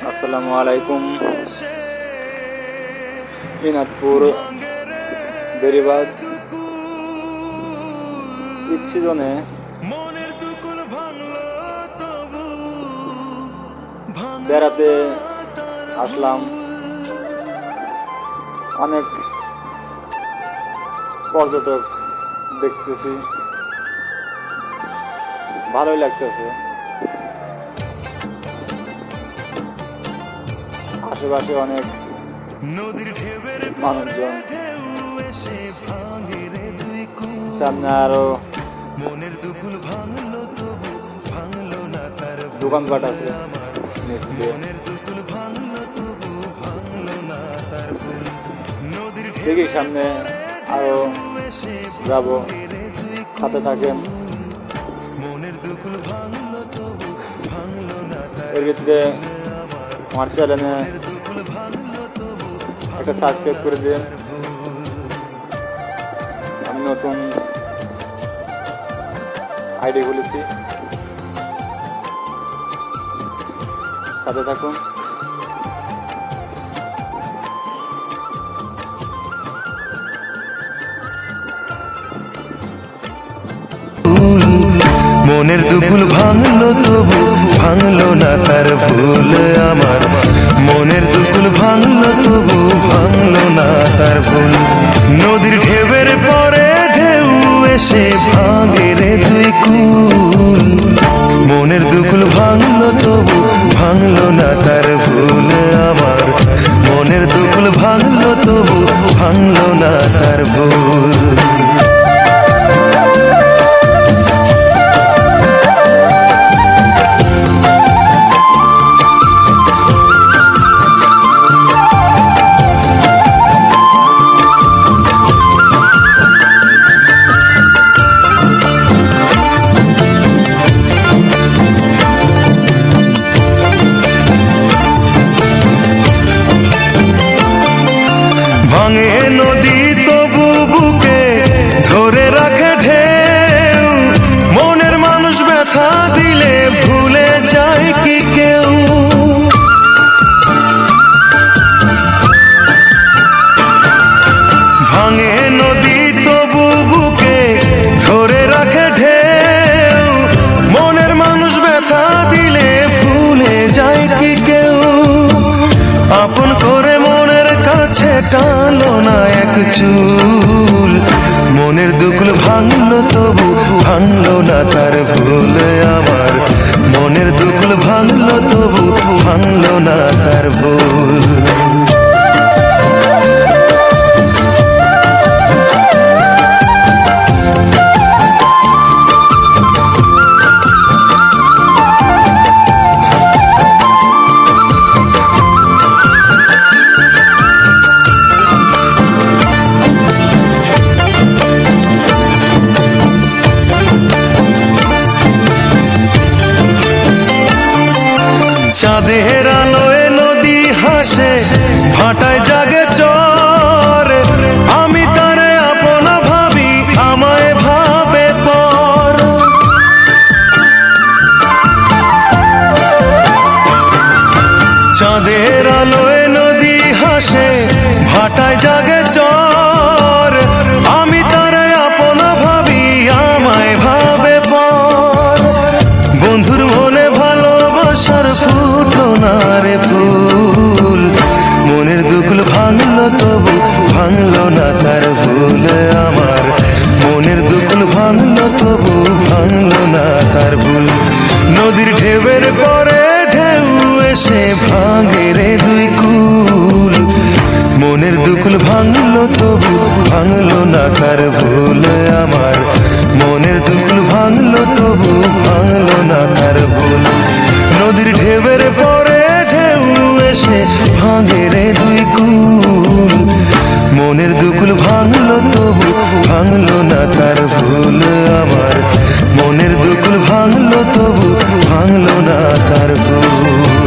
আসসালামু আলাইকুম। দিনাজপুর বেরিবাদ ঈদ সিজনে বেড়াতে আসলাম। অনেক পর্যটক দেখতেছি, ভালোই লাগতেছে। আশেপাশে অনেক মানুষজন, সামনে আরো দোকানপাট আছে। দেখি সামনে আরো যাবো, সাথে থাকেন। এর ভিতরে আমার চ্যানেলে একটা সাবস্ক্রাইব করে দিন। আমি নতুন আইডি খুলেছি, সাথে থাকুন। মনের দুকুল ভাঙলো তবু ভাঙলো না তার ভুল আমার। মনের দুকুল ভাঙলো তবু ভাঙলো না তার ভুল। নদীর ঢেউয়ের পরে ঢেউ এসে ভাঙে রে দুই কুল। মনের দুকুল ভাঙলো তবু ভাঙলো না তার ভুল আমার। মনের দুকুল ভাঙলো তবু ভাঙলো না তার ভুল। ভাঙে নদী তবু বুকে ধরে রাখে ঢেউ। মনের মানুষ ব্যথা দিলে ভুলে যায় কি কেউ। ভাঙে নদী তবু বুকে ধরে রাখে ঢেউ। মনের মানুষ ব্যথা দিলে ভুলে যায় কি কেউ। আপন করে মনের কাছে টানো না এক চুল। মনের দুকুল ভাঙলো তবু ভাঙলো না তার ভুল আমার। মনের দুকুল ভাঙলো তবু ভাঙলো না তার ভুল। চাঁদের আলোয় নদী হাসে, ভাটায় জাগে চর। আমি তারে আপন ভাবি, আমায় ভাবে পর। চাঁদের আলোয় নদী হাসে, ভাটায় জাগে চর। আমি তারে আপন ভাবি, আমায় ভাবে পর। বন্ধুর মনে ভালোবাসার ফুটলো না রে ফুল। মনের দুকুল ভাঙলো তবু ভাঙলো না তার ভুল আমার। মনের দুকুল ভাঙলো তবু ভাঙলো না তার ভুল। নদীর ঢেউয়ের পরে ঢেউ এসে ভাঙে রে দুই কুল। মনের দুকুল ভাঙলো তবু ভাঙলো না তার ভুল আমার। মনের দুকুল ভাঙলো তবু ভাঙলো না তার ভুল। নদীর ঢেউয়ের পরে ঢেউ এসে ভাঙে রে দুই কুল। মনের দুকুল ভাঙলো তবু ভাঙলো না তার ভুল আমার। মনের দুকুল ভাঙলো তবু ভাঙলো না তার ভুল।